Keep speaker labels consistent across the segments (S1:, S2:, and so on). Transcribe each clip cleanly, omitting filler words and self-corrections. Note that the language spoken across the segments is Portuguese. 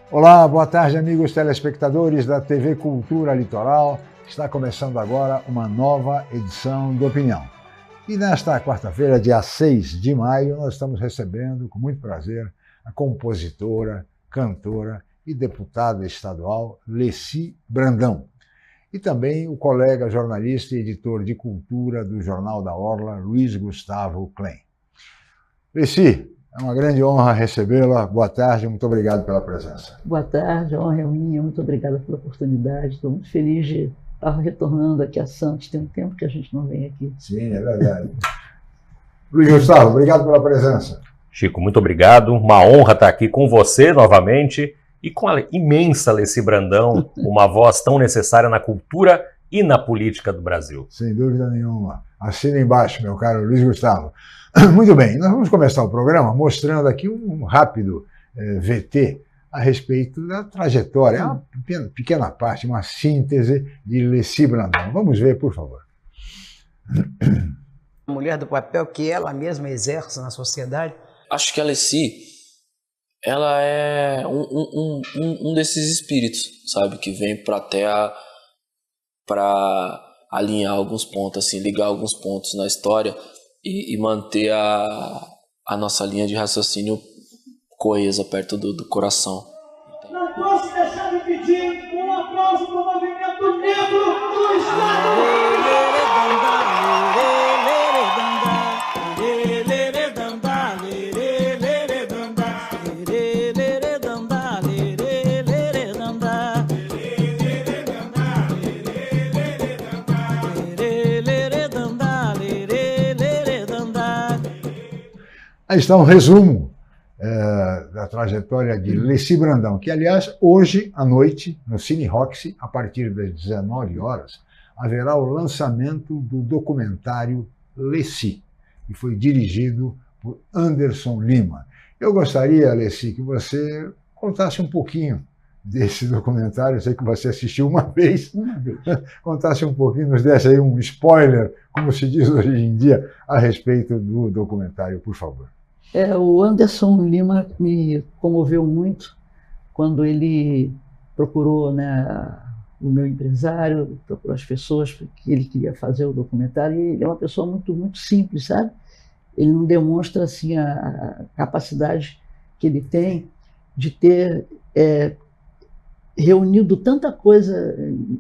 S1: Olá, boa tarde, amigos telespectadores da TV Cultura Litoral. Está começando agora uma nova edição do Opinião. E nesta quarta-feira, dia 6 de maio, nós estamos recebendo, com muito prazer, a compositora, cantora e deputada estadual Leci Brandão. E também o colega jornalista e editor de cultura do Jornal da Orla, Luiz Gustavo Klein. Leci, é uma grande honra recebê-la. Boa tarde, muito obrigado pela presença.
S2: Boa tarde, a honra é minha, muito obrigada pela oportunidade. Estou muito feliz de estar retornando aqui a Santos. Tem um tempo que a gente não vem aqui.
S1: Sim, é verdade. Luiz Gustavo, obrigado pela presença.
S3: Chico, muito obrigado. Uma honra estar aqui com você novamente e com a imensa Leci Brandão, uma voz tão necessária na cultura e na política do Brasil.
S1: Sem dúvida nenhuma. Assina embaixo, meu caro Luiz Gustavo. Muito bem, nós vamos começar o programa mostrando aqui um rápido VT a respeito da trajetória, uma pequena parte, uma síntese de Leci Brandão. Vamos ver, por favor.
S4: A mulher do papel que ela mesma exerce na sociedade.
S5: Acho que a Leci, ela é um desses espíritos, sabe, que vem para a Terra para alinhar alguns pontos, assim, ligar alguns pontos na história e manter a nossa linha de raciocínio coesa perto do coração.
S6: Não posso deixar de pedir um aplauso para o movimento negro do Estado.
S1: Aí está um resumo da trajetória de Leci Brandão, que, aliás, hoje à noite, no Cine Roxy, a partir das 19 horas, haverá o lançamento do documentário Leci, que foi dirigido por Anderson Lima. Eu gostaria, Leci, que você contasse um pouquinho desse documentário. Eu sei que você assistiu uma vez. Contasse um pouquinho, nos desse aí um spoiler, como se diz hoje em dia, a respeito do documentário, por favor.
S2: O Anderson Lima me comoveu muito quando ele procurou, né, o meu empresário, procurou as pessoas que ele queria fazer o documentário, e ele é uma pessoa muito, muito simples, sabe? Ele não demonstra assim, a capacidade que ele tem de ter reunido tanta coisa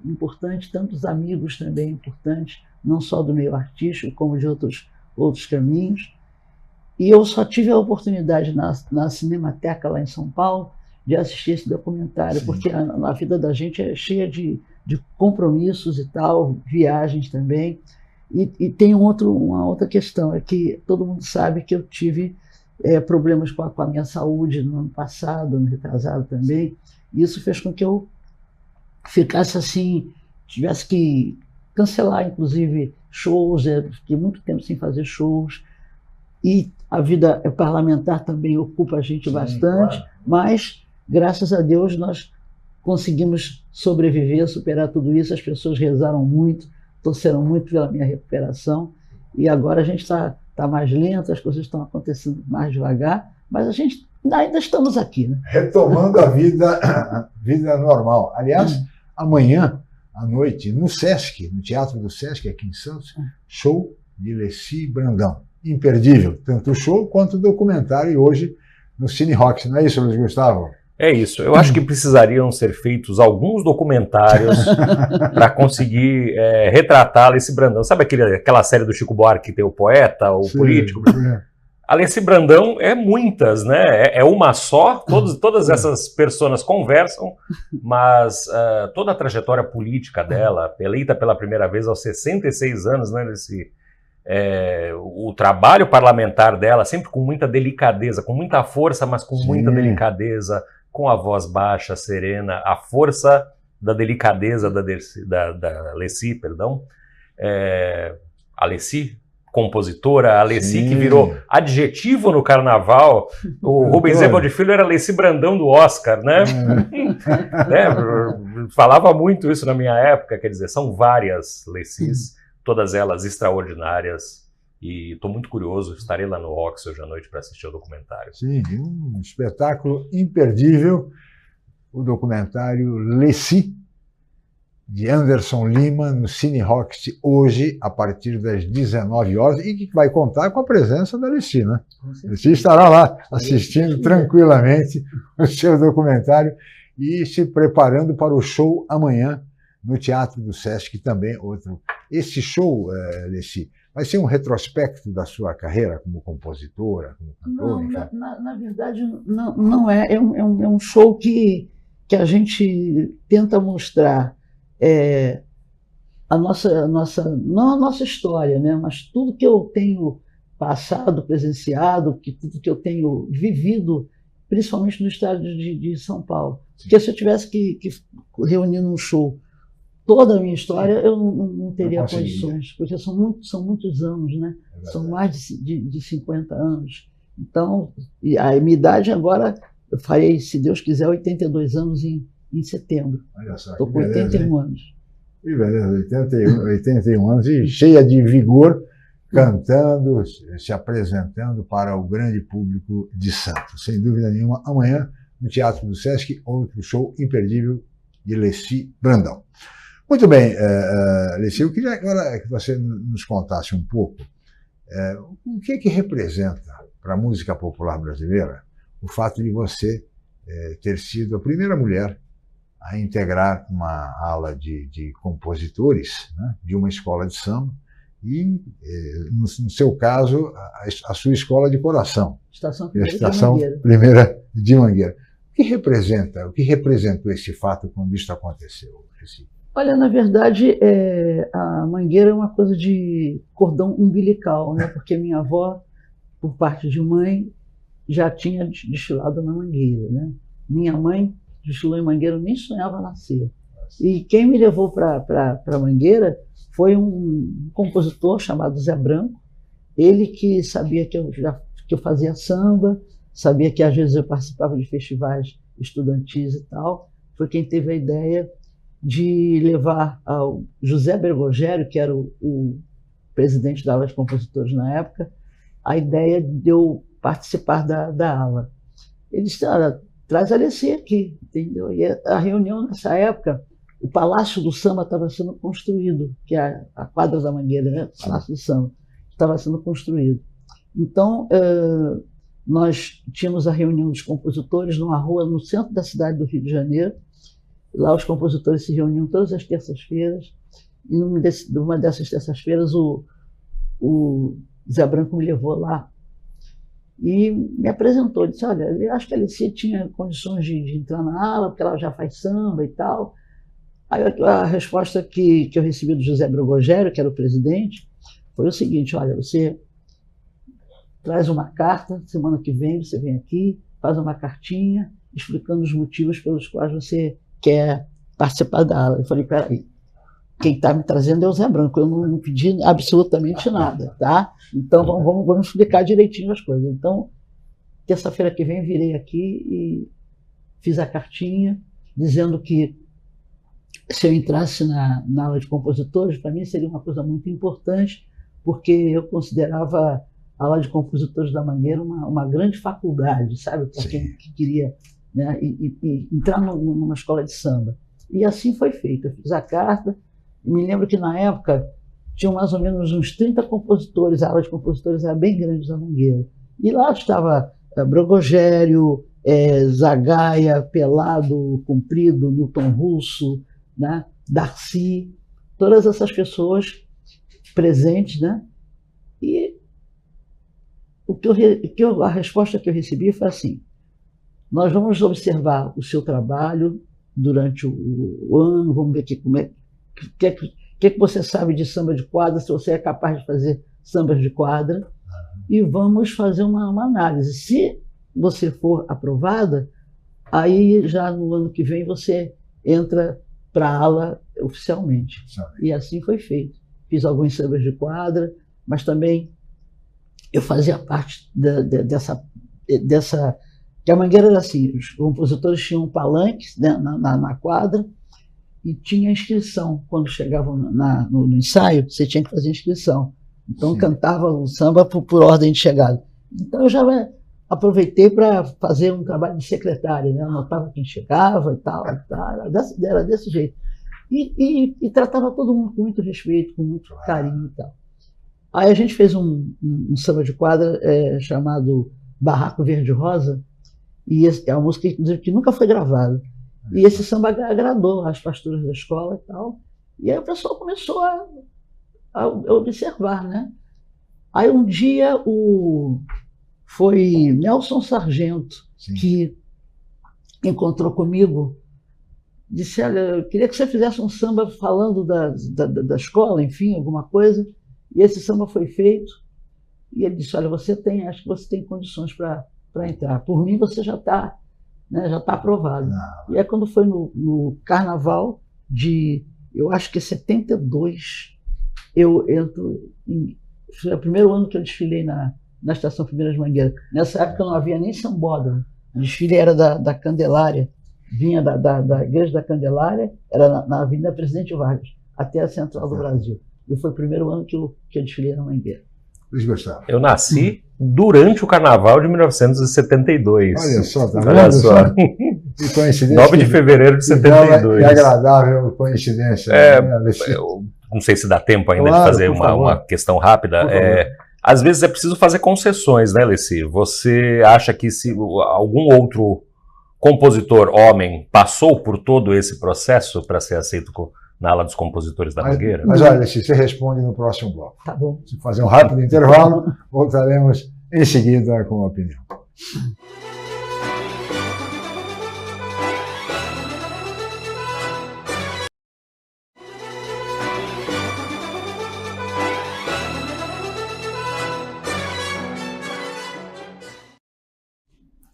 S2: importante, tantos amigos também importantes, não só do meio artístico, como de outros caminhos. E eu só tive a oportunidade na Cinemateca, lá em São Paulo, de assistir esse documentário. Sim. Porque a vida da gente é cheia de compromissos e tal, viagens também. E tem uma outra questão, é que todo mundo sabe que eu tive problemas com a minha saúde no ano passado, ano retrasado também. E isso fez com que eu ficasse assim, tivesse que cancelar, inclusive, shows, fiquei muito tempo sem fazer shows. E a vida parlamentar também ocupa a gente bastante, claro. Mas, graças a Deus, nós conseguimos sobreviver, superar tudo isso. As pessoas rezaram muito, torceram muito pela minha recuperação, e agora a gente está mais lento, as coisas estão acontecendo mais devagar, mas a gente ainda estamos aqui, né?
S1: Retomando a vida normal. Aliás, amanhã à noite, no Sesc, no Teatro do Sesc, aqui em Santos, show de Leci Brandão. Imperdível, tanto o show quanto o documentário, e hoje no Cine Roxy. Não é isso, Luiz Gustavo?
S3: É isso. Eu acho que precisariam ser feitos alguns documentários para conseguir retratar a Leci Brandão. Sabe aquela série do Chico Buarque que tem o poeta, o Sim, político? A Leci Brandão é muitas, né? É uma só, todas essas pessoas conversam, mas toda a trajetória política dela, eleita pela primeira vez aos 66 anos, né, Leci? O trabalho parlamentar dela, sempre com muita delicadeza, com muita força, mas com muita delicadeza, com a voz baixa, serena, a força da delicadeza da Leci, perdão. A Leci, compositora, a Leci que virou adjetivo no carnaval. O Rubens Evald Filho era Leci Brandão do Oscar, né? Falava muito isso na minha época, quer dizer, são várias Lecis, todas elas extraordinárias, e estou muito curioso, estarei lá no Roxy hoje à noite para assistir o documentário.
S1: Sim, um espetáculo imperdível. o documentário Leci, de Anderson Lima, no Cine Roxy, hoje, a partir das 19 horas, e que vai contar com a presença da Leci, né? Leci estará lá assistindo tranquilamente o seu documentário e se preparando para o show amanhã no Teatro do Sesc, também outro. Esse show, Leci, vai ser um retrospecto da sua carreira como compositora, como cantora?
S2: Não, na verdade, não é. É um show que a gente tenta mostrar não a nossa história, né? Mas tudo que eu tenho passado, presenciado, tudo que eu tenho vivido, principalmente no estado de São Paulo. Porque se eu tivesse que reunir num show toda a minha história, eu não teria condições, porque são muitos anos, né? São mais de 50 anos. Então, a minha idade agora, eu farei, se Deus quiser, 82 anos em setembro.
S1: Olha só.
S2: Estou com 81 anos.
S1: Que beleza, 81 anos e cheia de vigor, cantando, se apresentando para o grande público de Santos. Sem dúvida nenhuma, amanhã, no Teatro do Sesc, outro show imperdível de Leci Brandão. Muito bem, Leci, eu queria agora que você nos contasse um pouco o que representa para a música popular brasileira o fato de você ter sido a primeira mulher a integrar uma ala de compositores, né, de uma escola de samba e, no seu caso, a sua escola de coração.
S2: Estação
S1: Primeira de Mangueira. O que representou esse fato quando isso aconteceu, Leci?
S2: Olha, na verdade, a Mangueira é uma coisa de cordão umbilical, né? Porque minha avó, por parte de mãe, já tinha desfilado na Mangueira, né? Minha mãe desfilou em Mangueira, eu nem sonhava nascer. E quem me levou para Mangueira foi um compositor chamado Zé Branco, ele que sabia que eu fazia samba, sabia que às vezes eu participava de festivais estudantis e tal, foi quem teve a ideia de levar ao José Bergogério, que era o presidente da ala de compositores na época, a ideia de eu participar da ala. Ele disse, olha, traz a Leci aqui, entendeu? E a reunião nessa época, o Palácio do Samba estava sendo construído, que é a quadra da Mangueira, né? O Palácio do Samba estava sendo construído. Então, nós tínhamos a reunião dos compositores numa rua no centro da cidade do Rio de Janeiro. Lá os compositores se reuniam todas as terças-feiras, e numa dessas terças-feiras o Zé Branco me levou lá e me apresentou. Disse, olha, eu acho que a Leci tinha condições de entrar na ala, porque ela já faz samba e tal. Aí a resposta que eu recebi do José Bergogério, que era o presidente, foi o seguinte, olha, você traz uma carta, semana que vem você vem aqui, faz uma cartinha explicando os motivos pelos quais você quer participar da ala. Eu falei, peraí, quem está me trazendo é o Zé Branco, eu não pedi absolutamente nada, tá? Então vamos explicar direitinho as coisas. Então, terça-feira que vem virei aqui e fiz a cartinha dizendo que se eu entrasse na aula de compositores, para mim seria uma coisa muito importante, porque eu considerava a aula de compositores da Mangueira uma grande faculdade, sabe? Para quem queria, né, e entrar numa escola de samba. E assim foi feito. Eu fiz a carta, e me lembro que na época tinham mais ou menos uns 30 compositores, a aula de compositores era bem grande da Mangueira. E lá estava Bergogério, Zagaia, Pelado, Comprido, Newton Russo, né, Darcy, todas essas pessoas presentes, né? E a resposta que eu recebi foi assim: nós vamos observar o seu trabalho durante o ano, vamos ver aqui como que você sabe de samba de quadra, se você é capaz de fazer sambas de quadra, e vamos fazer uma análise. Se você for aprovada, aí já no ano que vem você entra para a ala oficialmente. E assim foi feito. Fiz alguns sambas de quadra, mas também eu fazia parte dessa que a Mangueira era assim, os compositores tinham palanques, né, na quadra, e tinha inscrição. Quando chegavam no ensaio, você tinha que fazer inscrição. Então cantava o samba por ordem de chegada. Então eu já aproveitei para fazer um trabalho de secretária, né? Anotava quem chegava e tal, era desse jeito. E tratava todo mundo com muito respeito, com muito carinho e tal. Aí a gente fez um samba de quadra chamado Barraco Verde Rosa, e é uma música que nunca foi gravada. E esse samba agradou as pastoras da escola e tal. E aí o pessoal começou a observar, né? Aí um dia foi Nelson Sargento, sim, que encontrou comigo, disse, olha, eu queria que você fizesse um samba falando da escola, enfim, alguma coisa. E esse samba foi feito. E ele disse, olha, acho que você tem condições para entrar. Por mim, você já está, né, já tá aprovado. Não. E aí, quando foi no carnaval eu acho que 72, eu entro foi o primeiro ano que eu desfilei na Estação Primeiras Mangueiras. Nessa época não havia nem sambódromo. O desfile era da Candelária, vinha da Igreja da Candelária, era na Avenida Presidente Vargas, até a Central do Brasil. E foi o primeiro ano que eu desfilei na Mangueira.
S1: Luiz Gustavo.
S3: Eu nasci durante o Carnaval de 1972.
S1: Olha só, tá
S3: Olha só.
S1: Que coincidência.
S3: 9 de fevereiro de 72.
S1: Que agradável coincidência.
S3: Eu não sei se dá tempo ainda,
S1: claro,
S3: de fazer uma questão rápida. Às vezes é preciso fazer concessões, né, Leci? Você acha que se algum outro compositor homem passou por todo esse processo para ser aceito na ala dos compositores da Mangueira?
S1: Mas olha, Leci, você responde no próximo bloco.
S2: Tá bom.
S1: Se fazer um rápido intervalo, voltaremos em seguida com a opinião.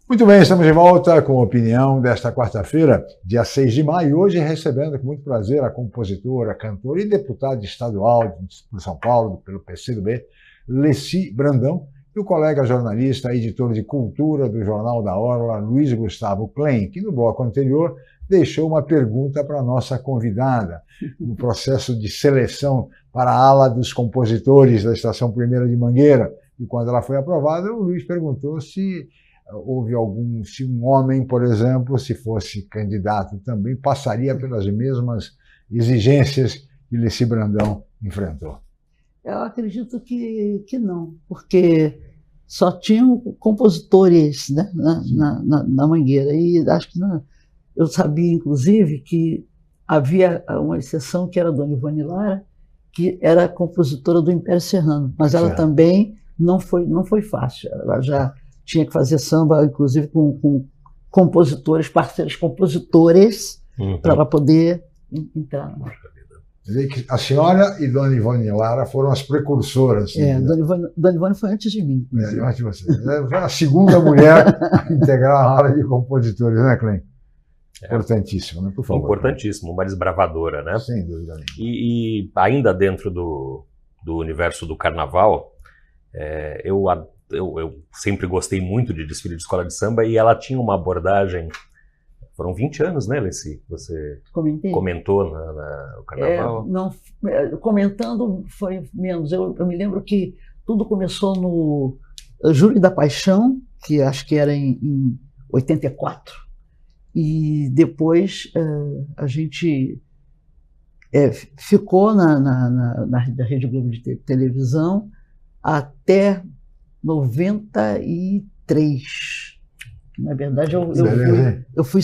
S1: Muito bem, estamos de volta com a opinião desta quarta-feira, dia 6 de maio, hoje recebendo com muito prazer a compositora, cantora e deputada estadual por São Paulo, pelo PCdoB, Leci Brandão, e o colega jornalista, editor de cultura do Jornal da Orla, Luiz Gustavo Klein, que no bloco anterior deixou uma pergunta para a nossa convidada, no processo de seleção para a ala dos compositores da Estação Primeira de Mangueira. E quando ela foi aprovada, o Luiz perguntou se houve se um homem, por exemplo, se fosse candidato também, passaria pelas mesmas exigências que Leci Brandão enfrentou.
S2: Eu acredito que não, porque só tinham compositores, né, na Mangueira. E acho que eu sabia, inclusive, que havia uma exceção, que era a Dona Ivone Lara, que era compositora do Império Serrano, mas ela também não foi fácil. Ela já tinha que fazer samba, inclusive, com compositores, parceiros compositores, para ela poder entrar na marca.
S1: Quer dizer que a senhora e Dona Ivone Lara foram as precursoras.
S2: Dona Ivone foi antes de mim.
S1: Antes de você. Foi a segunda mulher a integrar a ala de compositores, né, Klein? Importantíssimo, né? Por favor.
S3: Importantíssimo, uma desbravadora, né?
S1: Sem dúvida nenhuma.
S3: E ainda dentro do universo do carnaval, eu sempre gostei muito de desfile de escola de samba, e ela tinha uma abordagem. Foram 20 anos, né, Leci? Você comentou no carnaval?
S2: Não, comentando foi menos. Eu me lembro que tudo começou no Júri da Paixão, que acho que era em 84. E depois a gente ficou na Rede Globo de televisão até 93. Na verdade, eu fui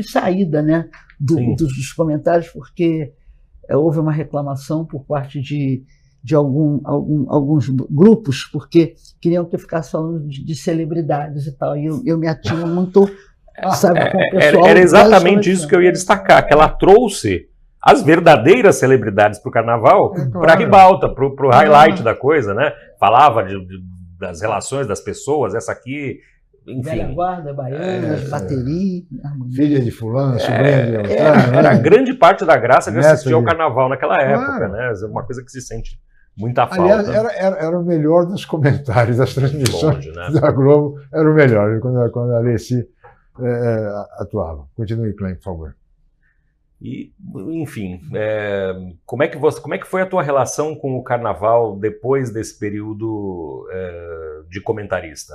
S2: saída, né, dos comentários, porque houve uma reclamação por parte de alguns grupos, porque queriam que eu ficasse falando de celebridades e tal, e eu me atinho muito, sabe, com o pessoal.
S3: Era exatamente isso que eu ia destacar, que ela trouxe as verdadeiras celebridades para o carnaval, para a ribalta, para o highlight da coisa, né? Falava das relações das pessoas, essa aqui... Enfim,
S2: velha guarda, baianas, bateria,
S1: filha de fulano, sobrinha de Beltrano.
S3: Era grande parte da graça de assistir ao carnaval naquela época, né? Uma coisa que se sente muita falta.
S1: Aliás, era o melhor dos comentários das transmissões da Globo, era o melhor, quando a Leci atuava. Continue, Klein, por favor.
S3: E, enfim, como é que foi a tua relação com o carnaval depois desse período de comentarista?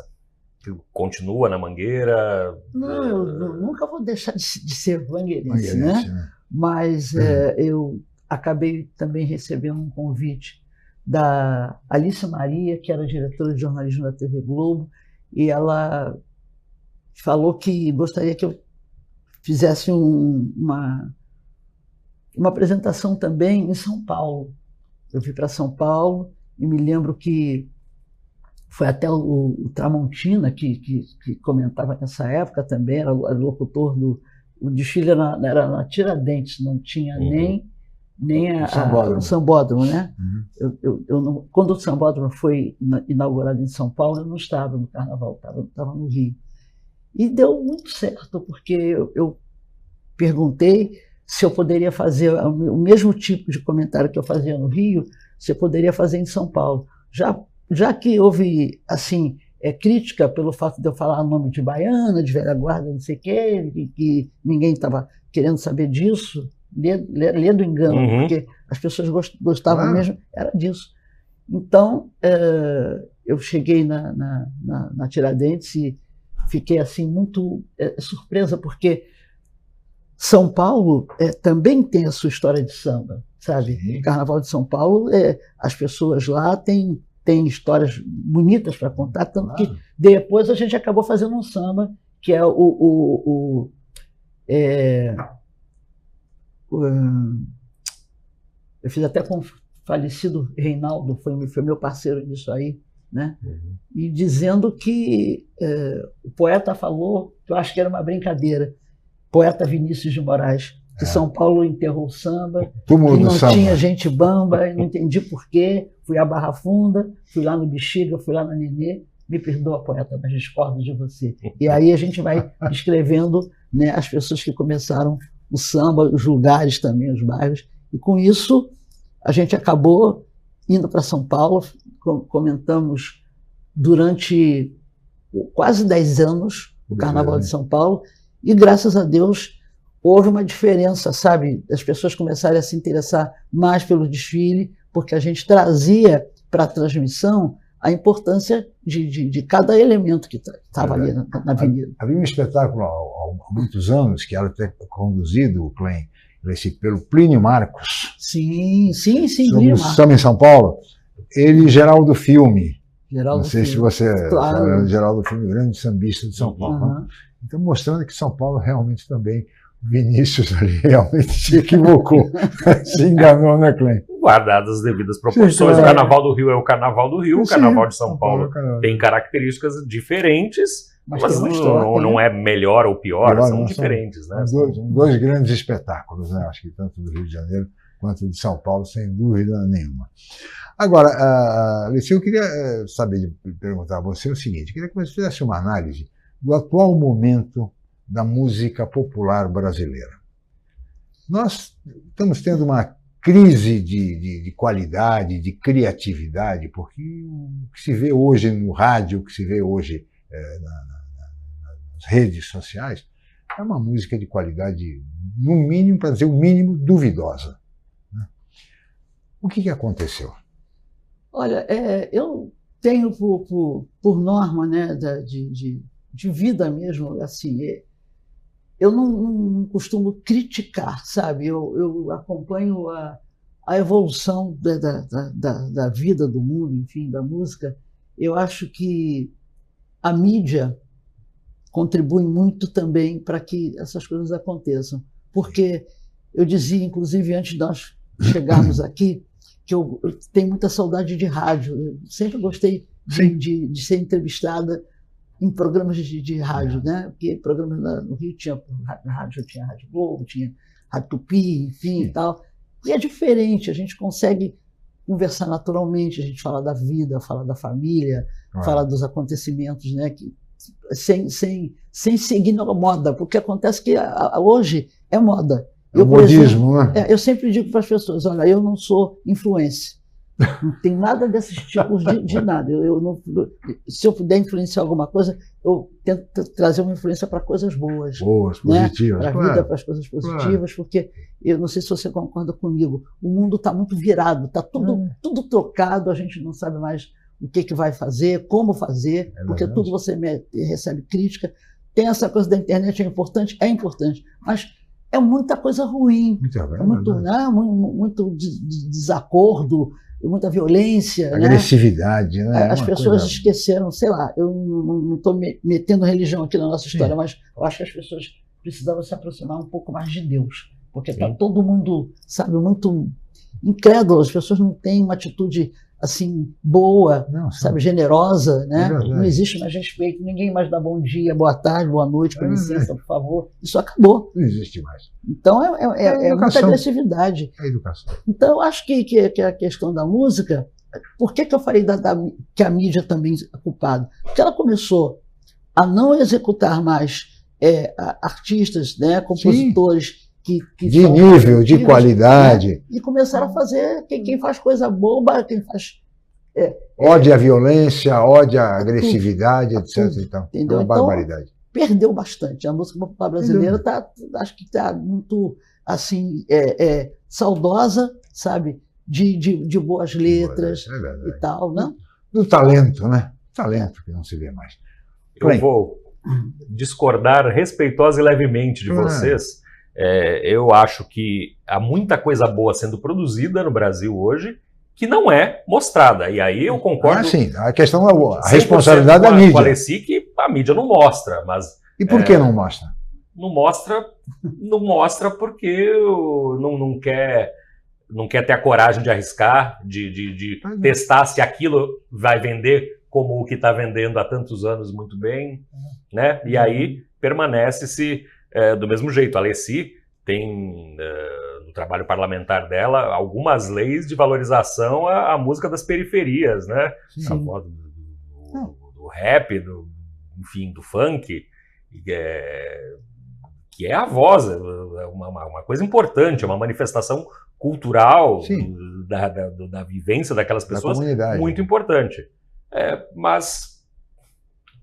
S3: continua na Mangueira?
S2: Não, eu nunca vou deixar de ser mangueirense,
S1: Mangueirense,
S2: né?
S1: né?
S2: Mas eu acabei também recebendo um convite da Alice Maria, que era diretora de jornalismo da TV Globo, e ela falou que gostaria que eu fizesse uma apresentação também em São Paulo. Eu fui para São Paulo e me lembro que foi até o Tramontina que comentava nessa época também, era locutor o desfile era na Tiradentes, não tinha nem o Sambódromo, né?
S1: Uhum.
S2: Quando o Sambódromo foi inaugurado em São Paulo, eu não estava no Carnaval, estava no Rio. E deu muito certo, porque eu perguntei se eu poderia fazer o mesmo tipo de comentário que eu fazia no Rio, se eu poderia fazer em São Paulo. Já que houve, assim, crítica pelo fato de eu falar o nome de baiana, de velha guarda, não sei o quê, que ninguém estava querendo saber disso, lendo engano, porque as pessoas gostavam mesmo, era disso. Então, eu cheguei na Tiradentes e fiquei assim muito surpresa, porque São Paulo também tem a sua história de samba, sabe?
S1: Sim.
S2: O Carnaval de São Paulo, as pessoas lá têm histórias bonitas para contar, tanto que depois a gente acabou fazendo um samba, que é eu fiz até com o falecido Reinaldo, foi meu parceiro nisso aí, né?
S1: Uhum.
S2: E dizendo que o poeta falou, que eu acho que era uma brincadeira, poeta Vinícius de Moraes, que São Paulo enterrou o samba, que não tinha gente bamba, e não entendi porquê, fui à Barra Funda, fui lá no Bexiga, fui lá na Nenê, me perdoa, poeta, mas discordo de você. E aí a gente vai escrevendo, né, as pessoas que começaram o samba, os lugares também, os bairros, e com isso a gente acabou indo para São Paulo, comentamos durante quase 10 anos o Carnaval de São Paulo, e graças a Deus houve uma diferença, sabe? As pessoas começaram a se interessar mais pelo desfile, porque a gente trazia para a transmissão a importância de cada elemento que estava ali na avenida.
S1: Havia um espetáculo há muitos anos, que era até conduzido, Clem, pelo Plínio Marcos.
S2: Sim,
S1: sobre o samba em São Paulo. Ele e Geraldo Filme. Não sei se você sabe, Geraldo Filme, grande sambista de São Paulo. Né? Então, mostrando que São Paulo realmente também, Vinícius ali realmente se equivocou, se enganou, né, Clem?
S3: Guardadas as devidas proporções. O Carnaval do Rio é o Carnaval do Rio, o Carnaval de São Paulo tem características diferentes, mas não é melhor ou pior, são diferentes. Né?
S1: Dois grandes espetáculos, né? Acho que tanto do Rio de Janeiro quanto de São Paulo, sem dúvida nenhuma. Agora, Alice, eu queria perguntar a você o seguinte, queria que você fizesse uma análise do atual momento da música popular brasileira. Nós estamos tendo uma crise de qualidade, de criatividade, porque o que se vê hoje no rádio, o que se vê hoje nas redes sociais, é uma música de qualidade, no mínimo, para dizer o mínimo, duvidosa. Né? O que aconteceu?
S2: Olha, eu tenho por norma, né, de vida mesmo, assim, eu não costumo criticar, sabe? Eu acompanho a evolução da vida, do mundo, enfim, da música. Eu acho que a mídia contribui muito também para que essas coisas aconteçam. Porque eu dizia, inclusive, antes de nós chegarmos aqui, que eu tenho muita saudade de rádio. Eu sempre gostei de ser entrevistada em programas de rádio, né? Porque programas no Rio tinha Rádio Globo, tinha Rádio Tupi, enfim, e tal. E é diferente, a gente consegue conversar naturalmente, a gente fala da vida, fala da família, fala dos acontecimentos, né? Sem seguir a moda, porque acontece que hoje é moda.
S1: O modismo, né?
S2: Eu sempre digo para as pessoas, olha, eu não sou influencer. Não tem nada desses tipos de nada. Se eu puder influenciar alguma coisa, eu tento trazer uma influência para coisas boas.
S1: Positivas.
S2: Para a vida, para as coisas positivas, porque eu não sei se você concorda comigo, o mundo está muito virado, está tudo trocado, a gente não sabe mais o que vai fazer, como fazer, porque tudo você recebe crítica. Tem essa coisa da internet, é importante, mas é muita coisa ruim, muito desacordo, muita violência.
S1: Agressividade, né?
S2: As pessoas esqueceram, sei lá, eu não estou metendo religião aqui na nossa história, mas eu acho que as pessoas precisavam se aproximar um pouco mais de Deus, porque está todo mundo, sabe, muito incrédulo, as pessoas não têm uma atitude assim boa, sabe, generosa, né? Não existe mais respeito, ninguém mais dá bom dia, boa tarde, boa noite, com licença, por favor. Isso acabou.
S1: Não existe mais.
S2: Então é muita agressividade.
S1: É educação.
S2: Então eu acho que a questão da música, por que eu falei que a mídia também é culpada? Porque ela começou a não executar mais artistas, né, compositores
S1: de nível, de qualidade.
S2: Né? E começaram a fazer quem faz coisa boba, quem faz...
S1: ódio à violência, ódio à agressividade, etc. Então,
S2: entendeu?
S1: É uma barbaridade.
S2: Então, perdeu bastante. A música popular brasileira acho que está muito assim, saudosa, sabe? De boas letras e tal, né?
S1: Do talento, né? Talento que não se vê mais.
S3: Eu vou discordar respeitosa e levemente de vocês. Eu acho que há muita coisa boa sendo produzida no Brasil hoje que não é mostrada. E aí eu concordo.
S1: Sim, a questão é a responsabilidade da mídia.
S3: Com a Alessi, que a mídia não mostra, mas...
S1: E por que não mostra?
S3: Não mostra porque não quer ter a coragem de arriscar, de testar se aquilo vai vender como o que está vendendo há tantos anos muito bem, né? E aí permanece-se do mesmo jeito. A Alessi tem, no trabalho parlamentar dela, algumas leis de valorização à música das periferias, né? A voz do rap, enfim, do funk, que é a voz, é uma coisa importante, é uma manifestação cultural da vivência daquelas pessoas, muito importante. Mas,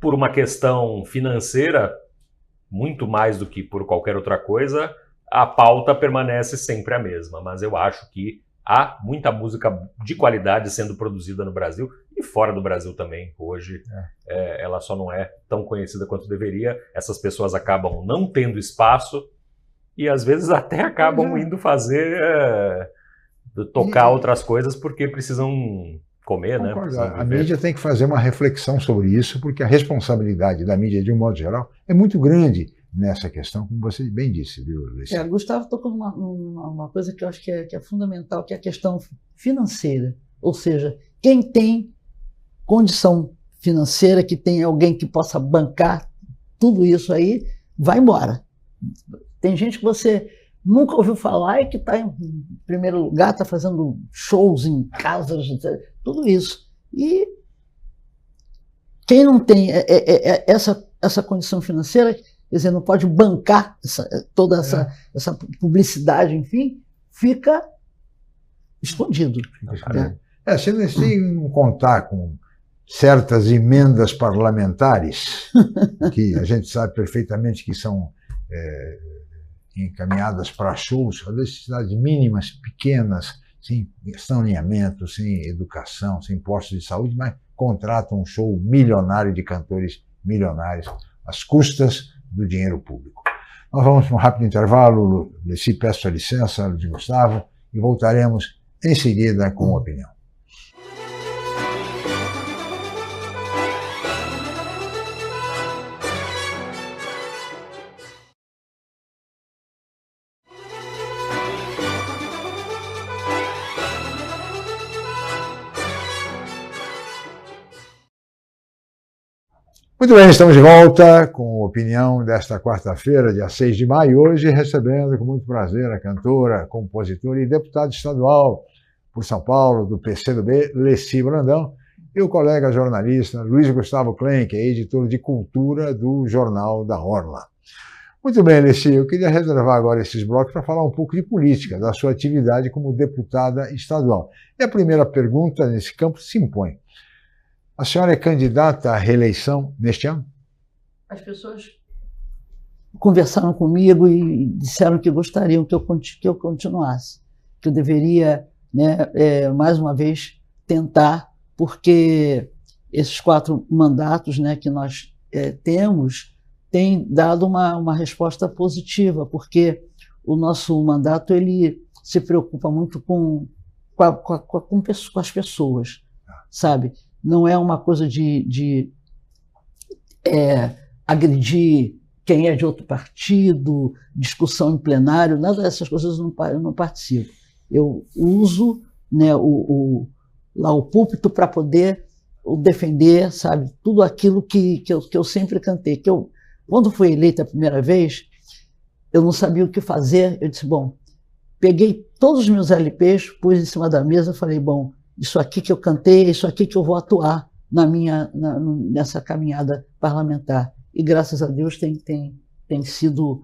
S3: por uma questão financeira, muito mais do que por qualquer outra coisa, a pauta permanece sempre a mesma. Mas eu acho que há muita música de qualidade sendo produzida no Brasil e fora do Brasil também. Hoje ela só não é tão conhecida quanto deveria. Essas pessoas acabam não tendo espaço e às vezes até acabam indo tocar outras coisas porque precisam comer, né?
S1: A mídia tem que fazer uma reflexão sobre isso, porque a responsabilidade da mídia, de um modo geral, é muito grande nessa questão, como você bem disse, viu, Alessi?
S2: Gustavo tocou uma coisa que eu acho que é fundamental, que é a questão financeira. Ou seja, quem tem condição financeira, que tem alguém que possa bancar tudo isso aí, vai embora. Tem gente que você nunca ouviu falar e que está em primeiro lugar, está fazendo shows em casas, tudo isso. E quem não tem essa condição financeira, quer dizer, não pode bancar toda essa publicidade, enfim, fica escondido.
S1: Se não contar com certas emendas parlamentares, que a gente sabe perfeitamente que são encaminhadas para shows, às vezes cidades mínimas, pequenas, sem saneamento, sem educação, sem postos de saúde, mas contratam um show milionário de cantores milionários às custas do dinheiro público. Nós vamos para um rápido intervalo, Alessi, peço a licença, Luiz Gustavo, e voltaremos em seguida com a opinião. Muito bem, estamos de volta com a opinião desta quarta-feira, dia 6 de maio, hoje recebendo com muito prazer a cantora, compositora e deputada estadual por São Paulo, do PCdoB, Alessi Brandão, e o colega jornalista Luiz Gustavo Klein, que é editor de cultura do Jornal da Orla. Muito bem, Alessi, eu queria reservar agora esses blocos para falar um pouco de política, da sua atividade como deputada estadual. E a primeira pergunta nesse campo se impõe. A senhora é candidata à reeleição neste ano?
S2: As pessoas conversaram comigo e disseram que gostariam que eu continuasse, que eu deveria, né, mais uma vez, tentar, porque esses 4 mandatos, né, que nós temos têm dado uma resposta positiva, porque o nosso mandato ele se preocupa muito com as pessoas, sabe? Não é uma coisa de agredir quem é de outro partido, discussão em plenário, nada dessas coisas eu não participo. Eu uso, né, o púlpito para poder defender, sabe, tudo aquilo que eu sempre cantei. Quando fui eleita a primeira vez, eu não sabia o que fazer. Eu disse, bom, peguei todos os meus LPs, pus em cima da mesa, falei, bom, isso aqui que eu cantei, é isso aqui que eu vou atuar nessa caminhada parlamentar. E graças a Deus tem sido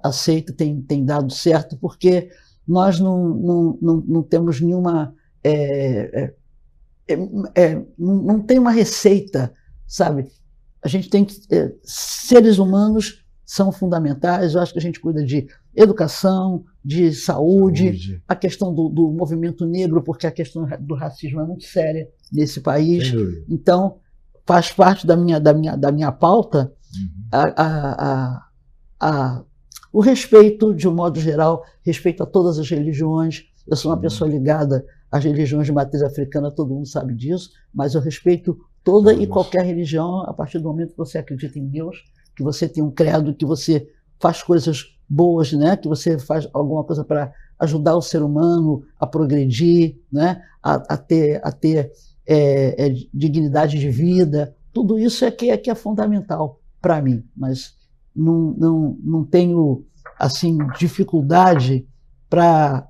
S2: aceito, tem dado certo, porque nós não temos nenhuma... não tem uma receita, sabe? A gente tem que... seres humanos são fundamentais. Eu acho que a gente cuida de educação, de saúde, a questão do movimento negro, porque a questão do racismo é muito séria nesse país. Então, faz parte da minha pauta o respeito, de um modo geral, respeito a todas as religiões. Eu sou uma pessoa ligada às religiões de matriz africana, todo mundo sabe disso, mas eu respeito toda e qualquer religião a partir do momento que você acredita em Deus, que você tem um credo, que você faz coisas boas, né? Que você faz alguma coisa para ajudar o ser humano a progredir, né? a ter dignidade de vida. Tudo isso é que é fundamental para mim, mas não tenho assim dificuldade para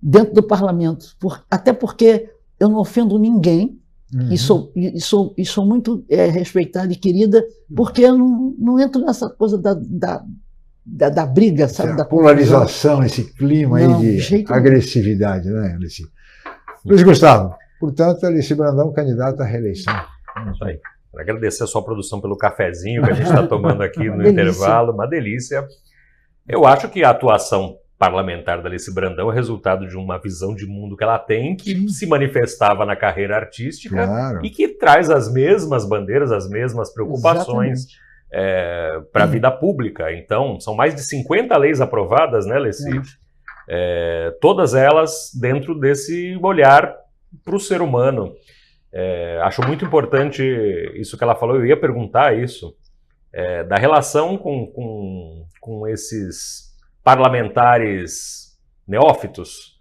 S2: dentro do parlamento, até porque eu não ofendo ninguém. E sou muito respeitada e querida, porque eu não entro nessa coisa da briga, sabe? Da
S1: polarização, esse clima aí de agressividade, né, Alice? Luiz Gustavo, portanto, Alice Brandão, candidato à reeleição.
S3: Isso aí. Quero agradecer a sua produção pelo cafezinho que a gente está tomando aqui no intervalo, uma delícia. Eu acho que a atuação parlamentar da Alice Brandão é resultado de uma visão de mundo que ela tem, que se manifestava na carreira artística e que traz as mesmas bandeiras, as mesmas preocupações para a vida pública. Então, são mais de 50 leis aprovadas, né, Alice? Todas elas dentro desse olhar para o ser humano. Acho muito importante isso que ela falou, eu ia perguntar isso, da relação com esses parlamentares neófitos,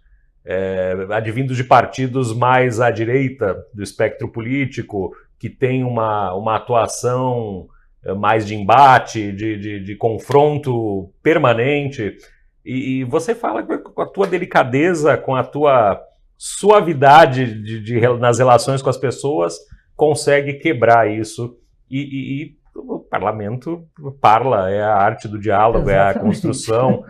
S3: advindos de partidos mais à direita do espectro político, que tem uma atuação mais de embate, de confronto permanente. E você fala com a tua delicadeza, com a tua suavidade nas relações com as pessoas, consegue quebrar isso. E o parlamento parla, é a arte do diálogo, exatamente. É a construção.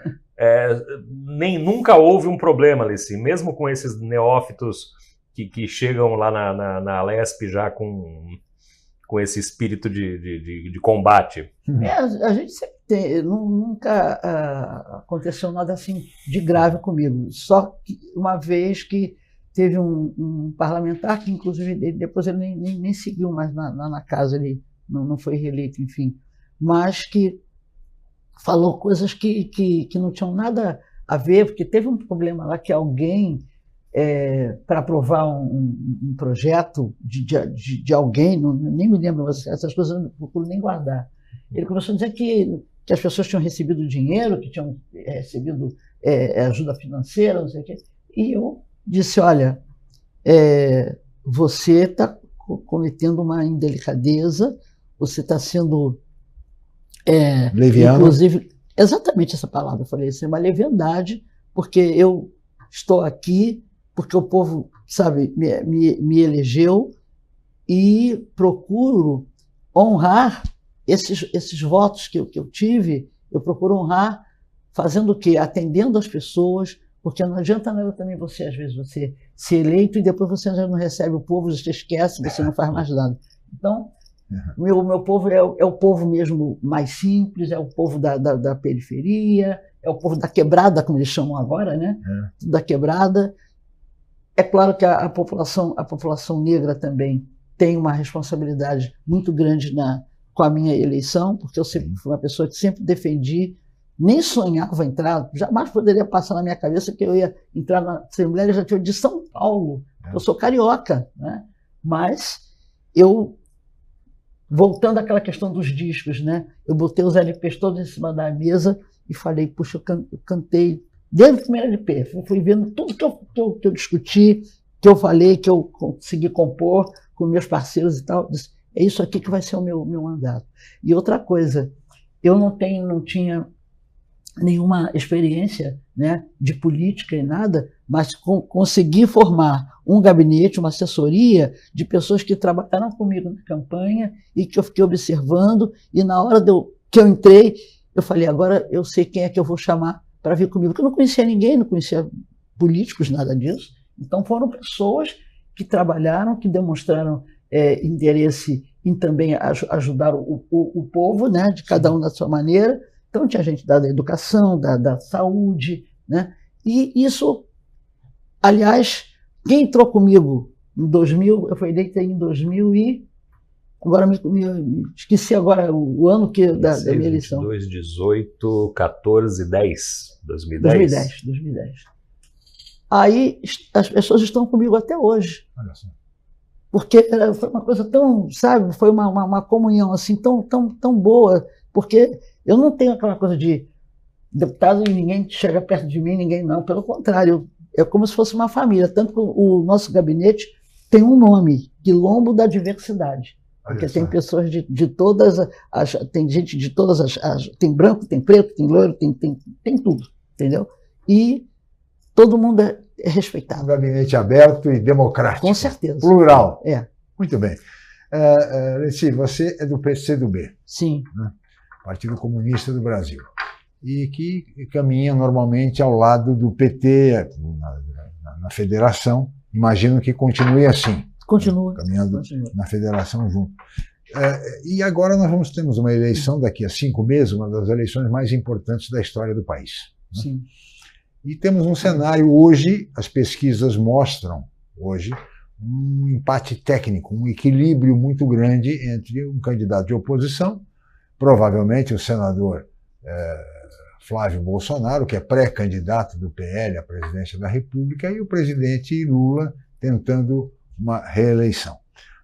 S3: Nunca houve um problema, Alice, mesmo com esses neófitos que chegam lá na Lesp já com esse espírito de combate.
S2: A gente sempre tem, nunca aconteceu nada assim de grave comigo, só que uma vez que teve um parlamentar que, inclusive, depois ele nem seguiu mais na casa, ele não foi reeleito, enfim, mas que falou coisas que não tinham nada a ver, porque teve um problema lá que alguém, para aprovar um projeto de alguém, nem me lembro, mas essas coisas eu não procuro nem guardar. Ele começou a dizer que as pessoas tinham recebido dinheiro, que tinham recebido ajuda financeira, não sei o quê, e eu disse, olha, você está cometendo uma indelicadeza, você está sendo,
S1: leviano.
S2: Inclusive, exatamente essa palavra, eu falei, isso é uma leviandade, porque eu estou aqui, porque o povo, sabe, me elegeu e procuro honrar esses votos que eu tive, eu procuro honrar fazendo o quê? Atendendo as pessoas, porque não adianta nada também você, às vezes, você ser eleito e depois você já não recebe o povo, você esquece, você não faz mais nada. Então, meu povo é o povo mesmo mais simples, é o povo da periferia, é o povo da quebrada, como eles chamam agora, né? Da quebrada. É claro que a população negra também tem uma responsabilidade muito grande com a minha eleição, porque eu sempre fui uma pessoa que sempre defendi, nem sonhava entrar, jamais poderia passar na minha cabeça que eu ia entrar na Assembleia Legislativa de São Paulo. Eu sou carioca, né? Mas eu, voltando àquela questão dos discos, né? Eu botei os LPs todos em cima da mesa e falei, puxa, eu cantei desde o primeiro LP, fui vendo tudo que eu discuti, que eu falei, que eu consegui compor com meus parceiros e tal. Disse, é isso aqui que vai ser o meu mandato. E outra coisa, eu não tinha nenhuma experiência, né, de política e nada, mas consegui formar um gabinete, uma assessoria de pessoas que trabalharam comigo na campanha e que eu fiquei observando, e na hora que eu entrei, eu falei, agora eu sei quem é que eu vou chamar para vir comigo, porque eu não conhecia ninguém, não conhecia políticos, nada disso. Então foram pessoas que trabalharam, que demonstraram interesse em também ajudar o povo, né, de cada um da sua maneira. Então tinha gente da educação, da saúde, né? E isso, aliás, quem entrou comigo em 2000, eu fui eleita em 2000 e agora me esqueci agora o ano da minha eleição.
S3: 22, 18, 14, 10, 2010.
S2: 2010. Aí as pessoas estão comigo até hoje.
S1: Olha só.
S2: Porque foi uma coisa tão, sabe, foi uma comunhão assim tão boa, porque eu não tenho aquela coisa de deputado e ninguém chega perto de mim, ninguém não, pelo contrário, é como se fosse uma família, tanto que o nosso gabinete tem um nome, Quilombo da Diversidade, porque tem pessoas de todas tem gente de todas tem branco, tem preto, tem loiro, tem tudo, entendeu? E todo mundo é respeitado.
S1: Um gabinete aberto e democrático.
S2: Com certeza.
S1: Plural.
S2: É.
S1: Muito bem. Leci, você é do PCdoB.
S2: Sim.
S1: Né? Partido Comunista do Brasil. E que caminha normalmente ao lado do PT na federação. Imagino que continue assim.
S2: Continua.
S1: Caminhando na federação junto. E agora nós temos uma eleição daqui a 5 meses, uma das eleições mais importantes da história do país. Né?
S2: Sim.
S1: E temos um cenário hoje, as pesquisas mostram hoje, um empate técnico, um equilíbrio muito grande entre um candidato de oposição, provavelmente o senador Flávio Bolsonaro, que é pré-candidato do PL à presidência da República, e o presidente Lula tentando uma reeleição.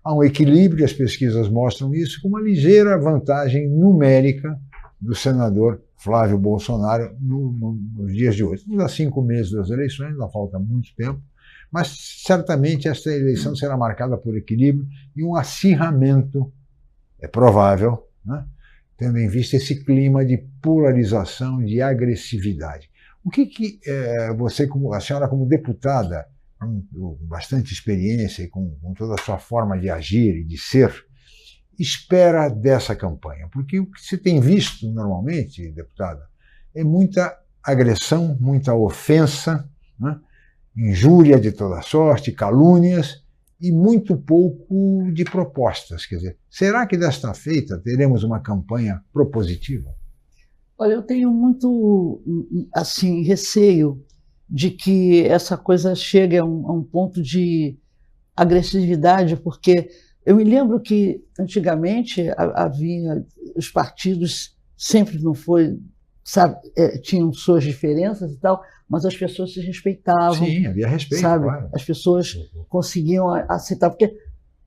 S1: Há um equilíbrio, as pesquisas mostram isso, com uma ligeira vantagem numérica do senador Flávio Bolsonaro nos dias de hoje. Estamos há 5 meses das eleições, ainda falta muito tempo, mas certamente esta eleição será marcada por equilíbrio e um acirramento, é provável, né? Tendo em vista esse clima de polarização, de agressividade. O que você, a senhora como deputada, com bastante experiência e com toda a sua forma de agir e de ser, espera dessa campanha? Porque o que se tem visto normalmente, deputada, é muita agressão, muita ofensa, né? Injúria de toda sorte, calúnias e muito pouco de propostas. Quer dizer, será que desta feita teremos uma campanha propositiva?
S2: Olha, eu tenho muito assim receio de que essa coisa chegue a um ponto de agressividade, porque eu me lembro que antigamente havia os partidos, sempre não foi, sabe, tinham suas diferenças e tal, mas as pessoas se respeitavam.
S1: Sim, havia respeito,
S2: sabe?
S1: Claro.
S2: As pessoas conseguiam aceitar, porque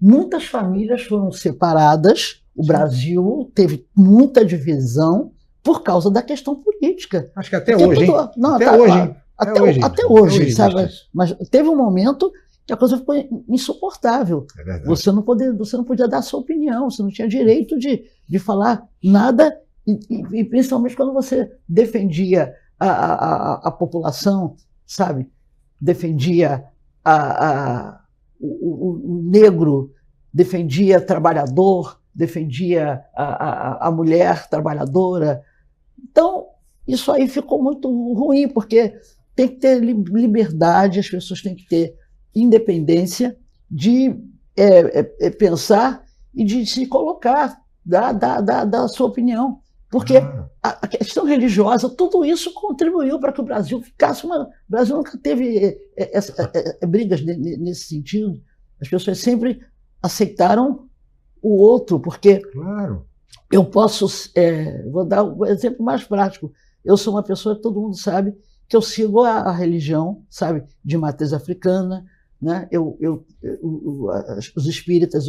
S2: muitas famílias foram separadas, o Brasil teve muita divisão por causa da questão política.
S1: Acho que até hoje, hein?
S2: Não, até hoje, sabe? Mas teve um momento que a coisa ficou insuportável. Você não podia dar a sua opinião, você não tinha direito de falar nada, e principalmente quando você defendia a população, sabe? Defendia o negro, defendia trabalhador, defendia a mulher trabalhadora. Então, isso aí ficou muito ruim, porque tem que ter liberdade, as pessoas têm que ter independência de pensar e de se colocar, dar a sua opinião. Porque a questão religiosa, tudo isso contribuiu para que o Brasil ficasse uma... O Brasil nunca teve brigas nesse sentido. As pessoas sempre aceitaram o outro, porque eu posso... vou dar um exemplo mais prático. Eu sou uma pessoa que todo mundo sabe que eu sigo a religião, sabe, de matriz africana, né? Os espíritas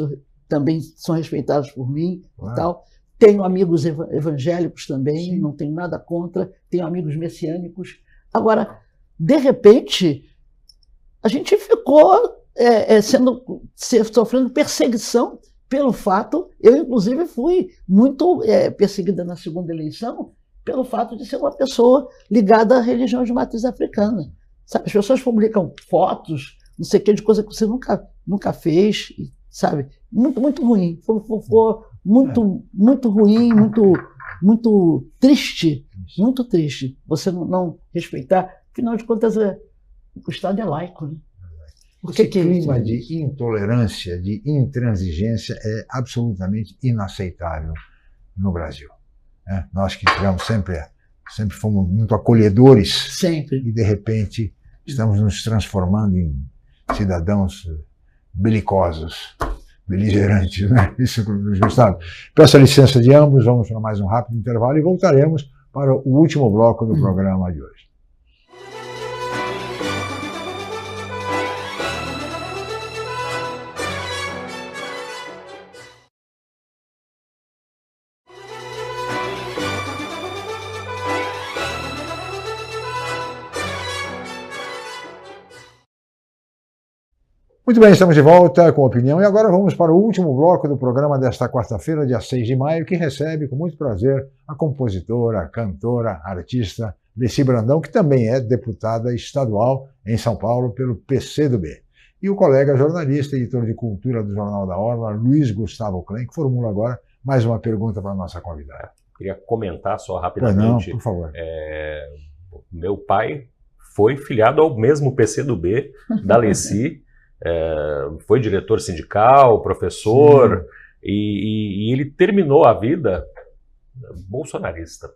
S2: também são respeitados por mim e tal. Tenho amigos evangélicos também, não tenho nada contra, tenho amigos messiânicos. Agora, de repente, a gente ficou sofrendo perseguição pelo fato, eu inclusive fui muito perseguida na segunda eleição, pelo fato de ser uma pessoa ligada à religião de matriz africana. Sabe? As pessoas publicam fotos, não sei o que, de coisa que você nunca fez, sabe? Muito ruim. Foi muito ruim, muito triste, muito triste você não respeitar. Afinal de contas, o Estado é laico, né?
S1: Esse clima de intolerância, de intransigência é absolutamente inaceitável no Brasil. Nós que sempre fomos muito acolhedores,
S2: sempre,
S1: e de repente estamos nos transformando em cidadãos belicosos, beligerantes, né? Isso, Gustavo. Peço a licença de ambos, vamos para mais um rápido intervalo e voltaremos para o último bloco do programa de hoje. Muito bem, estamos de volta com opinião e agora vamos para o último bloco do programa desta quarta-feira, dia 6 de maio, que recebe com muito prazer a compositora, cantora, artista Leci Brandão, que também é deputada estadual em São Paulo pelo PCdoB. E o colega jornalista, editor de cultura do Jornal da Orla, Luiz Gustavo Klein, que formula agora mais uma pergunta para a nossa convidada.
S3: Queria comentar só rapidamente.
S1: Não, por favor.
S3: Meu pai foi filiado ao mesmo PCdoB da Leci. Foi diretor sindical, professor, e ele terminou a vida bolsonarista,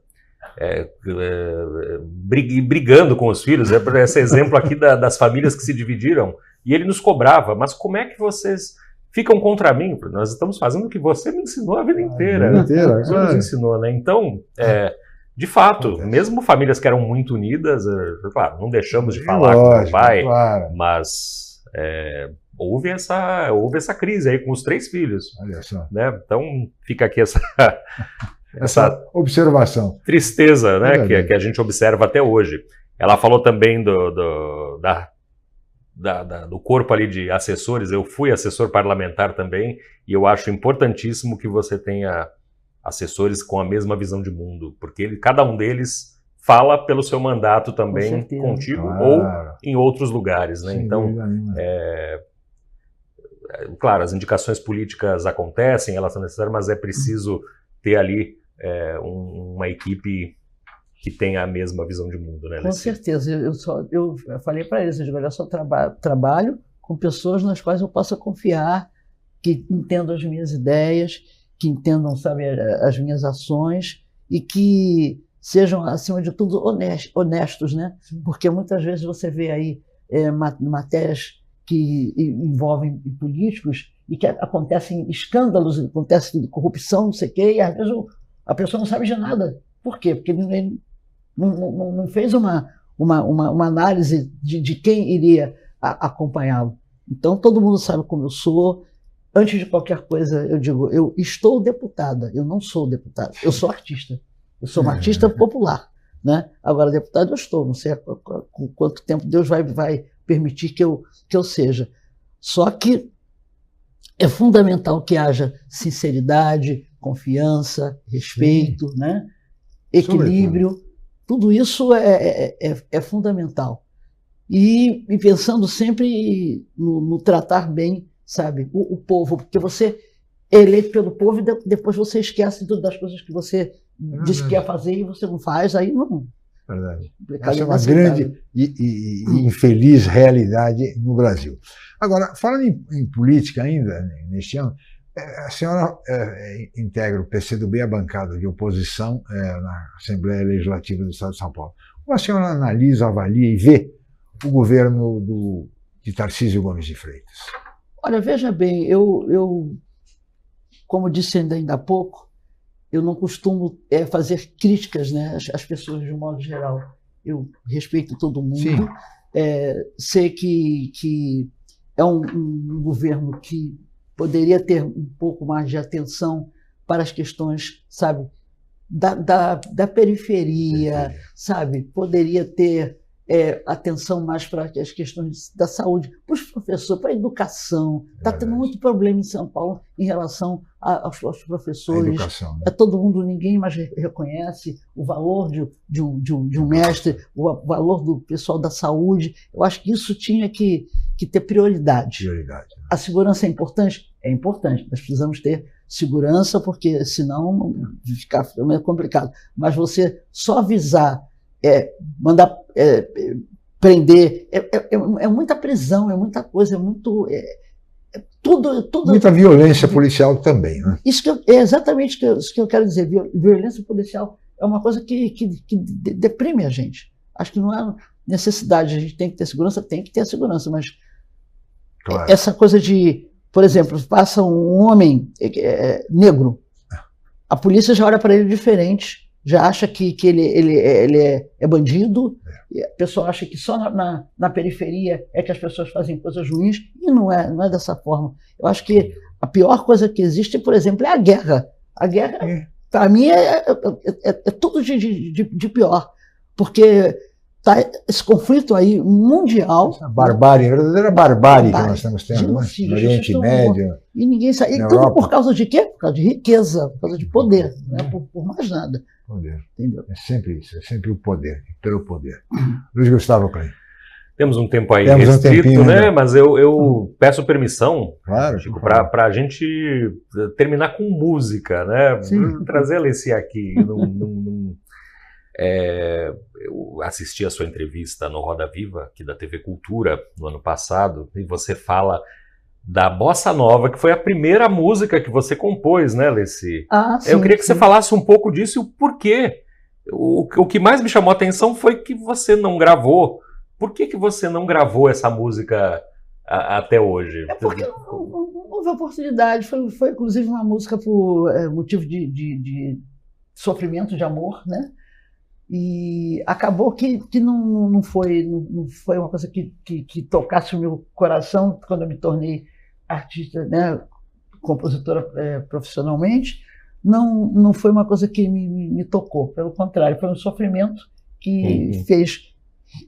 S3: brigando com os filhos. Esse exemplo aqui das famílias que se dividiram, e ele nos cobrava, mas como é que vocês ficam contra mim? Nós estamos fazendo o que você me ensinou a vida inteira. Você nos ensinou, né? Então, de fato, mesmo famílias que eram muito unidas, claro, não deixamos de falar com o meu pai, mas... houve essa crise aí com os 3 filhos.
S1: Olha só.
S3: Né? Então fica aqui essa
S1: observação.
S3: Tristeza, né, que a gente observa até hoje. Ela falou também do corpo ali de assessores. Eu fui assessor parlamentar também, e eu acho importantíssimo que você tenha assessores com a mesma visão de mundo, porque cada um deles fala pelo seu mandato também contigo, ou em outros lugares, né? Então, claro, as indicações políticas acontecem, elas são necessárias, mas é preciso ter ali uma equipe que tenha a mesma visão de mundo, né?
S2: Com certeza. Eu falei para eles, eu só trabalho com pessoas nas quais eu possa confiar, que entendam as minhas ideias, que entendam, sabe, as minhas ações, e que sejam, acima de tudo, honestos, né? Porque muitas vezes você vê aí matérias que envolvem políticos e que acontecem escândalos, acontece corrupção, não sei o quê, e às vezes a pessoa não sabe de nada. Por quê? Porque ele não fez uma análise de quem iria acompanhá-lo. Então, todo mundo sabe como eu sou. Antes de qualquer coisa, eu digo, eu estou deputada, eu não sou deputada, eu sou artista. Eu sou uma artista popular, né? Agora, deputado eu estou, não sei com quanto tempo Deus vai permitir que eu seja. Só que é fundamental que haja sinceridade, confiança, respeito, né? Equilíbrio. Tudo isso é fundamental. E pensando sempre no tratar bem, sabe, o povo, porque você é eleito pelo povo e depois você esquece das coisas que você disse que ia fazer e você não faz, aí não.
S1: Verdade. Essa é uma grande e infeliz realidade no Brasil. Agora, falando em política ainda, neste ano, A senhora integra o PCdoB, a bancada de oposição na Assembleia Legislativa do Estado de São Paulo. Como a senhora analisa, avalia e vê o governo de Tarcísio Gomes de Freitas?
S2: Olha, veja bem, eu como disse ainda há pouco, eu não costumo fazer críticas, né, às pessoas de um modo geral. Eu respeito todo mundo, sei que é um governo que poderia ter um pouco mais de atenção para as questões, sabe, da periferia, sabe, poderia ter atenção mais para as questões da saúde, para os professores, para a educação. Está tendo muito problema em São Paulo em relação aos professores.
S1: A educação, né?
S2: Todo mundo, ninguém mais reconhece o valor de um mestre, o valor do pessoal da saúde. Eu acho que isso tinha que ter prioridade. A segurança é importante? É importante. Nós precisamos ter segurança, porque senão fica meio complicado. Mas você só avisar, mandar prender, é muita prisão, é muita coisa, tudo.
S1: Muita violência policial também, né?
S2: É exatamente isso que eu quero dizer. Violência policial é uma coisa que deprime a gente. Acho que não é necessidade, a gente tem que ter segurança, mas claro, essa coisa de, por exemplo, passa um homem negro, a polícia já olha para ele diferente, já acha que ele é bandido, e a pessoa acha que só na periferia é que as pessoas fazem coisas ruins, e não é dessa forma. Eu acho que a pior coisa que existe, por exemplo, é a guerra. A guerra, para mim, é tudo de pior, porque tá esse conflito aí mundial.
S1: Essa barbárie, a verdadeira barbárie que nós estamos tendo, né? No Oriente Médio.
S2: E ninguém sabe. E tudo por causa de quê? Por causa de riqueza, por causa de poder, não é por mais nada.
S1: Poder.
S2: Entendeu?
S1: É sempre isso, é sempre o poder, pelo poder. Luiz Gustavo Klein.
S3: Temos um tempo aí restrito, né? Mas eu peço permissão,
S1: claro,
S3: para a gente terminar com música, né? Trazer a Alessi aqui. Eu assisti a sua entrevista no Roda Viva, aqui da TV Cultura, no ano passado, e você fala da Bossa Nova, que foi a primeira música que você compôs, né, Alessi? Eu queria que você falasse um pouco disso e o porquê. O que mais me chamou a atenção foi que você não gravou. Por que você não gravou essa música até hoje?
S2: É porque não houve oportunidade. Foi inclusive uma música por motivo de sofrimento de amor, né? E acabou que não foi uma coisa que tocasse o meu coração quando eu me tornei artista, né, compositora profissionalmente. Não foi uma coisa que me tocou, pelo contrário, foi um sofrimento que fez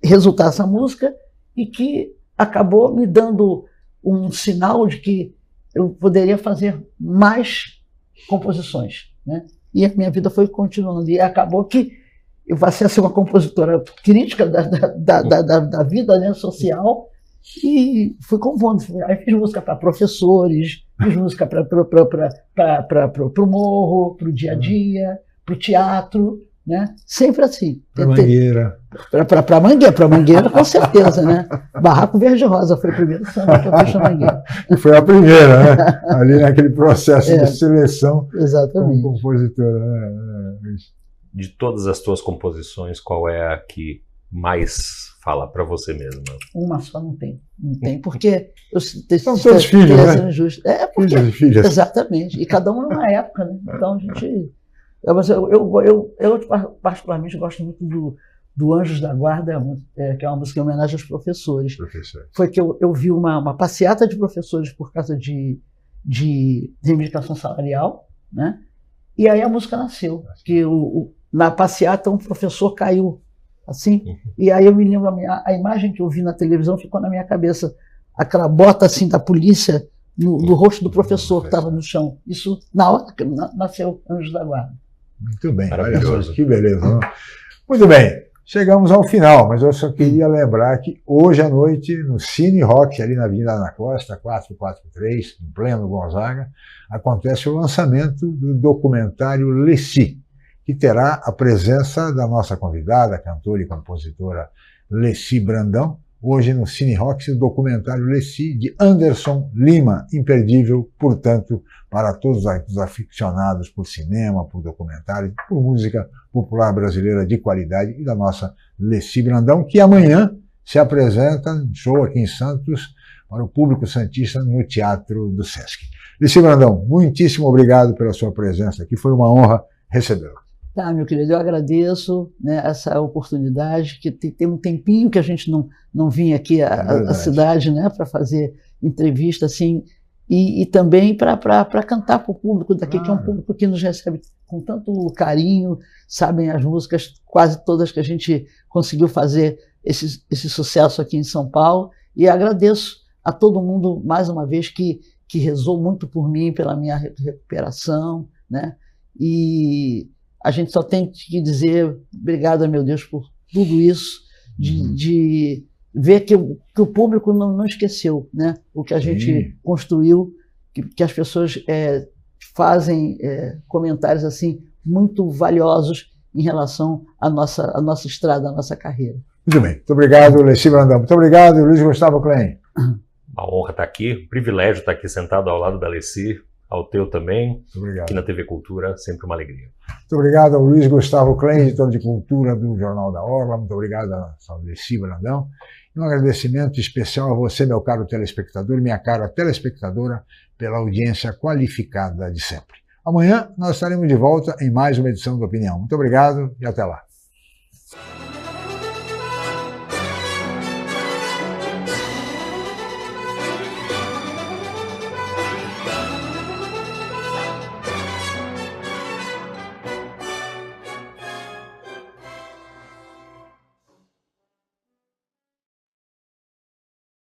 S2: resultar essa música e que acabou me dando um sinal de que eu poderia fazer mais composições, né? E a minha vida foi continuando, e acabou que eu passei a ser uma compositora crítica da vida, né, social, e fui compondo. Aí fiz música para professores, fiz música para o morro, para o dia a dia, para o teatro, né? Sempre assim.
S1: Para Mangueira.
S2: Para Mangueira, com certeza, né? Barraco Verde Rosa foi o primeiro samba que eu fiz na Mangueira.
S1: E foi a primeira, né? Ali naquele processo de seleção.
S2: Exatamente.
S1: Como compositora, né?
S3: De todas as tuas composições, qual é a que mais fala para você mesma?
S2: Uma só não tem. Não tem, porque...
S1: São todos filhos, né?
S2: Injusto.
S1: Porque, filhos e filhas.
S2: Exatamente. E cada um numa época, né? Então a gente... Eu particularmente gosto muito do Anjos da Guarda, que é uma música em homenagem aos professores. Foi que eu vi uma passeata de professores por causa de reivindicação salarial, né? E aí a música nasceu, que na passeata um professor caiu, assim, e aí eu me lembro, a imagem que eu vi na televisão ficou na minha cabeça, aquela bota assim da polícia no rosto do professor que estava no chão. Isso na hora que nasceu Anjos da Guarda.
S1: Muito bem, olha só, que beleza. Não? Muito bem, chegamos ao final, mas eu só queria lembrar que hoje à noite, no Cine Rock, ali na Avenida Ana Costa, 443, em pleno Gonzaga, acontece o lançamento do documentário Alessi, que terá a presença da nossa convidada, a cantora e compositora Alessi Brandão, hoje no Cine Roxy, o documentário Leci, de Anderson Lima, imperdível, portanto, para todos os aficionados por cinema, por documentário, por música popular brasileira de qualidade e da nossa Leci Brandão, que amanhã se apresenta em show aqui em Santos para o público santista no Teatro do Sesc. Leci Brandão, muitíssimo obrigado pela sua presença aqui, foi uma honra recebê-la.
S2: Tá, meu querido, eu agradeço, né, essa oportunidade, que tem um tempinho que a gente não vinha aqui à cidade, né, para fazer entrevista assim, e também para cantar para o público daqui, claro, que é um público que nos recebe com tanto carinho, sabem as músicas quase todas que a gente conseguiu fazer esse sucesso aqui em São Paulo, e agradeço a todo mundo mais uma vez que rezou muito por mim, pela minha recuperação, né, e a gente só tem que dizer obrigado, meu Deus, por tudo isso, de ver que o público não esqueceu, né? O que a gente construiu, que as pessoas fazem comentários assim muito valiosos em relação à nossa estrada, à nossa carreira.
S1: Muito bem. Muito obrigado, Leci Brandão. Muito obrigado, Luiz Gustavo Klein.
S3: Uma honra estar aqui, um privilégio estar aqui sentado ao lado da Leci, ao teu também, aqui na TV Cultura, sempre uma alegria.
S1: Muito obrigado ao Luiz Gustavo Klein, editor de Cultura do Jornal da Orla, muito obrigado a Leci Brandão, e um agradecimento especial a você, meu caro telespectador, minha cara telespectadora, pela audiência qualificada de sempre. Amanhã nós estaremos de volta em mais uma edição do Opinião. Muito obrigado e até lá.